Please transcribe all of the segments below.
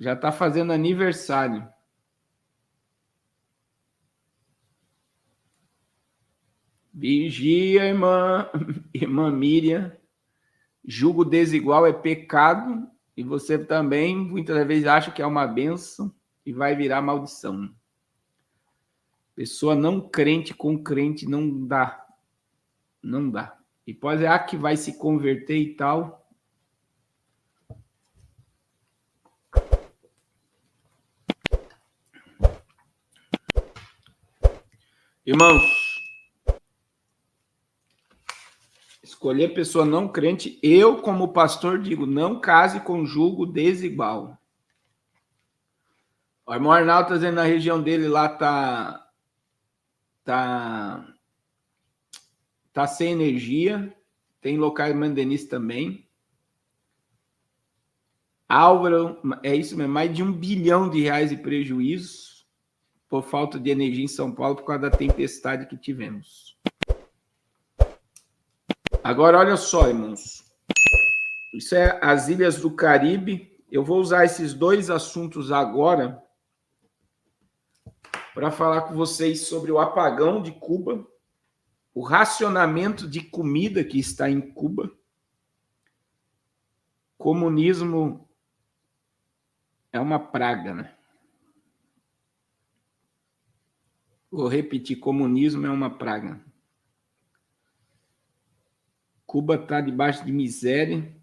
Já está fazendo aniversário. Vigia, irmã Miriam. Julgo desigual é pecado e você também muitas vezes acha que é uma bênção e vai virar maldição. Pessoa não crente com crente não dá. Não dá. E pode ser que vai se converter e tal. Irmãos, escolher pessoa não crente, eu como pastor digo, não case com julgo desigual. O irmão Arnaldo está dizendo na região dele lá tá sem energia. Tem locais mandenistas também. Álvaro, é isso mesmo, mais de R$1 bilhão de prejuízos por falta de energia em São Paulo por causa da tempestade que tivemos. Agora, olha só, irmãos. Isso é as Ilhas do Caribe. Eu vou usar esses dois assuntos agora para falar com vocês sobre o apagão de Cuba, o racionamento de comida que está em Cuba, comunismo é uma praga, né? Vou repetir, comunismo é uma praga. Cuba está debaixo de miséria.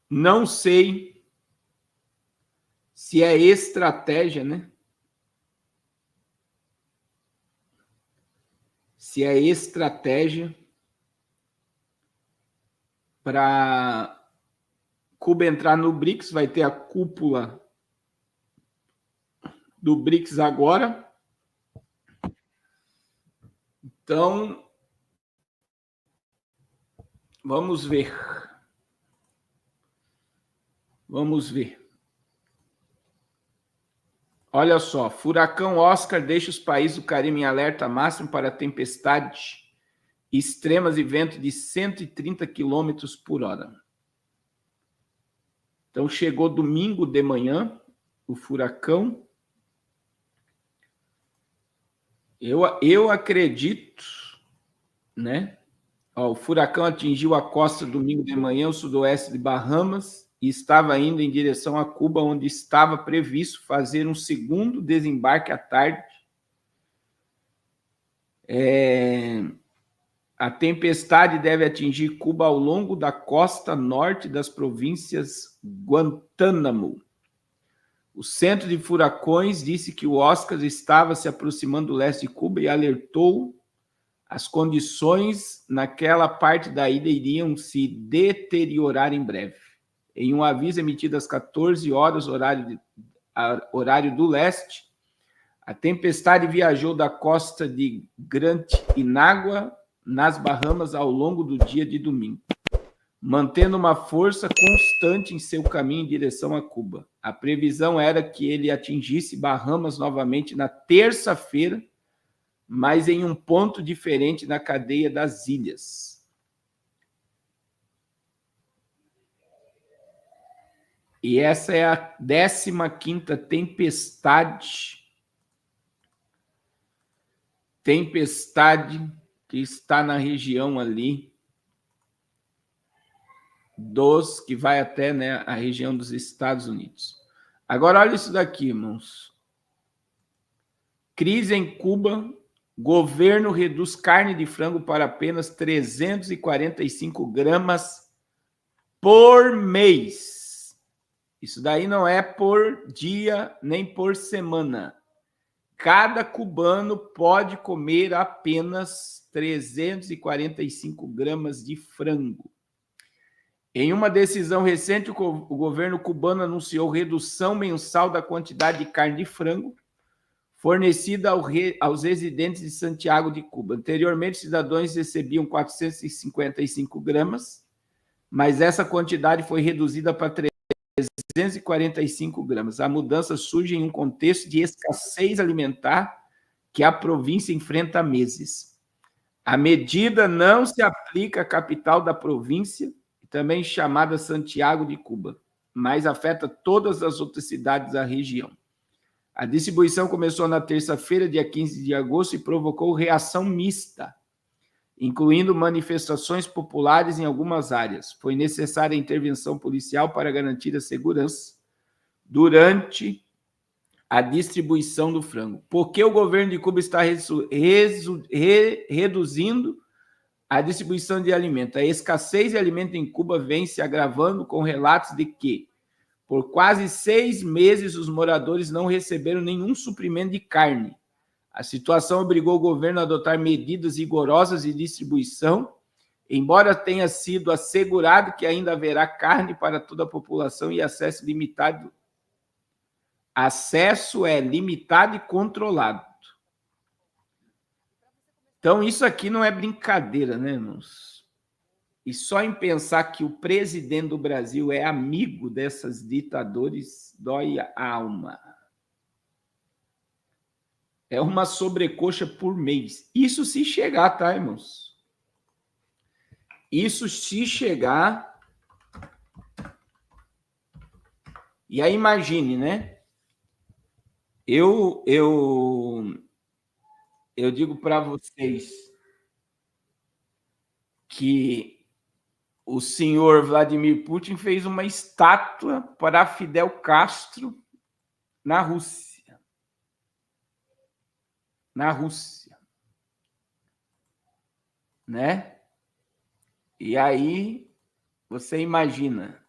Não sei se é estratégia, né? Se é estratégia para Cuba entrar no BRICS, vai ter a cúpula do BRICS agora. Então, vamos ver. Vamos ver. Olha só, furacão Oscar deixa os países do Caribe em alerta máximo para tempestades extremas e vento de 130 km por hora. Então, chegou domingo de manhã, o furacão. Eu acredito, né? Ó, o furacão atingiu a costa domingo de manhã, o sudoeste de Bahamas, e estava indo em direção a Cuba, onde estava previsto fazer um segundo desembarque à tarde. A tempestade deve atingir Cuba ao longo da costa norte das províncias Guantánamo. O Centro de Furacões disse que o Oscar estava se aproximando do leste de Cuba e alertou as condições naquela parte da ilha iriam se deteriorar em breve. Em um aviso emitido às 14 horas, horário do leste, a tempestade viajou da costa de Grand Inágua, nas Bahamas, ao longo do dia de domingo, mantendo uma força constante em seu caminho em direção a Cuba. A previsão era que ele atingisse Bahamas novamente na terça-feira, mas em um ponto diferente na cadeia das ilhas. E essa é a 15ª tempestade que está na região ali que vai até, né, a região dos Estados Unidos. Agora, olha isso daqui, irmãos. Crise em Cuba. Governo reduz carne de frango para apenas 345 gramas por mês. Isso daí não é por dia nem por semana. Cada cubano pode comer apenas 345 gramas de frango. Em uma decisão recente, o governo cubano anunciou redução mensal da quantidade de carne de frango fornecida aos residentes de Santiago de Cuba. Anteriormente, cidadãos recebiam 455 gramas, mas essa quantidade foi reduzida para 345 gramas. A mudança surge em um contexto de escassez alimentar que a província enfrenta há meses. A medida não se aplica à capital da província, também chamada Santiago de Cuba. mas afeta todas as outras cidades da região. A distribuição começou na terça-feira, dia 15 de agosto, e provocou reação mista, incluindo manifestações populares em algumas áreas. Foi necessária a intervenção policial para garantir a segurança durante a distribuição do frango. Por que o governo de Cuba está reduzindo a distribuição de alimentos? A escassez de alimentos em Cuba vem se agravando com relatos de que, por quase 6 meses, os moradores não receberam nenhum suprimento de carne. A situação obrigou o governo a adotar medidas rigorosas de distribuição, embora tenha sido assegurado que ainda haverá carne para toda a população e acesso limitado. Acesso é limitado e controlado. Então, isso aqui não é brincadeira, né, irmãos? E só em pensar que o presidente do Brasil é amigo dessas ditadores, dói a alma. É uma sobrecoxa por mês. Isso se chegar, tá, irmãos? Isso se chegar. E aí imagine, né? Eu digo para vocês que o senhor Vladimir Putin fez uma estátua para Fidel Castro na Rússia. Na Rússia. Né? E aí, você imagina.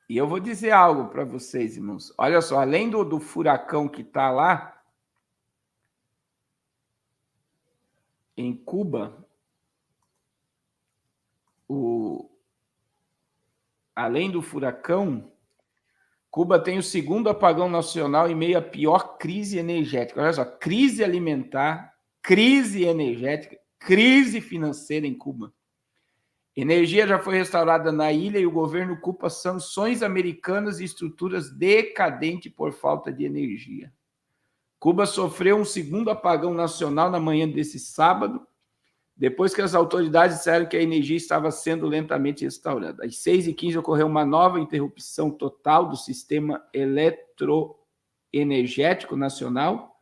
E eu vou dizer algo para vocês, irmãos. Olha só, além do furacão que está lá, em Cuba, além do furacão, Cuba tem o segundo apagão nacional em meio à pior crise energética. Olha só, crise alimentar, crise energética, crise financeira em Cuba. Energia já foi restaurada na ilha e o governo culpa sanções americanas e estruturas decadentes por falta de energia. Cuba sofreu um segundo apagão nacional na manhã desse sábado, depois que as autoridades disseram que a energia estava sendo lentamente restaurada. Às 6h15 ocorreu uma nova interrupção total do sistema eletroenergético nacional,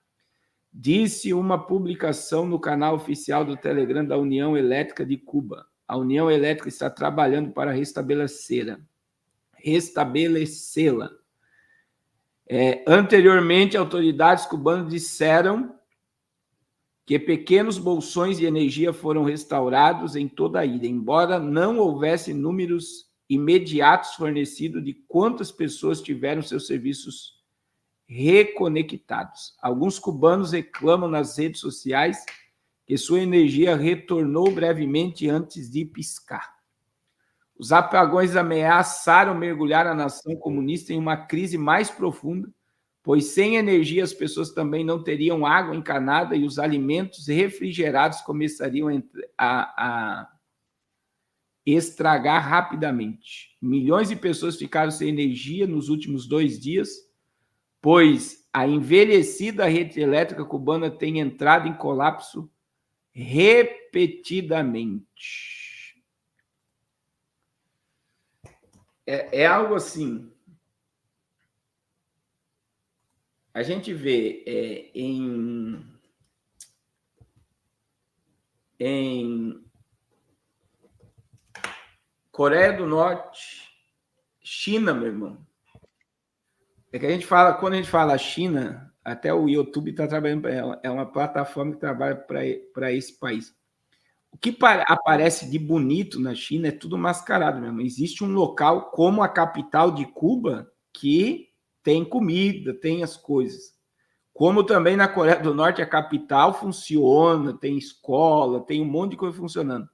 disse uma publicação no canal oficial do Telegram da União Elétrica de Cuba. A União Elétrica está trabalhando para restabelecê-la. Anteriormente, autoridades cubanas disseram que pequenos bolsões de energia foram restaurados em toda a ilha, embora não houvesse números imediatos fornecidos de quantas pessoas tiveram seus serviços reconectados. Alguns cubanos reclamam nas redes sociais que sua energia retornou brevemente antes de piscar. Os apagões ameaçaram mergulhar a nação comunista em uma crise mais profunda, pois sem energia as pessoas também não teriam água encanada e os alimentos refrigerados começariam a estragar rapidamente. Milhões de pessoas ficaram sem energia nos últimos 2 dias, pois a envelhecida rede elétrica cubana tem entrado em colapso repetidamente. É algo assim. A gente vê em Coreia do Norte, China, meu irmão. É que quando a gente fala China, até o YouTube está trabalhando para ela. É uma plataforma que trabalha para esse país. O que aparece de bonito na China é tudo mascarado mesmo. Existe um local como a capital de Cuba que tem comida, tem as coisas. Como também na Coreia do Norte, a capital funciona, tem escola, tem um monte de coisa funcionando.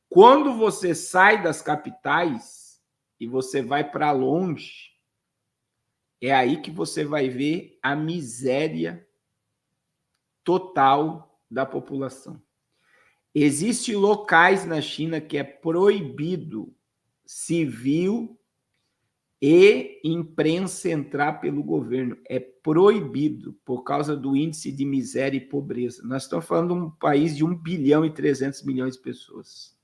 Quando você sai das capitais e você vai para longe, é aí que você vai ver a miséria total da população. Existem locais na China que é proibido civil e imprensa entrar pelo governo. É proibido por causa do índice de miséria e pobreza. Nós estamos falando de um país de 1,3 bilhão de pessoas.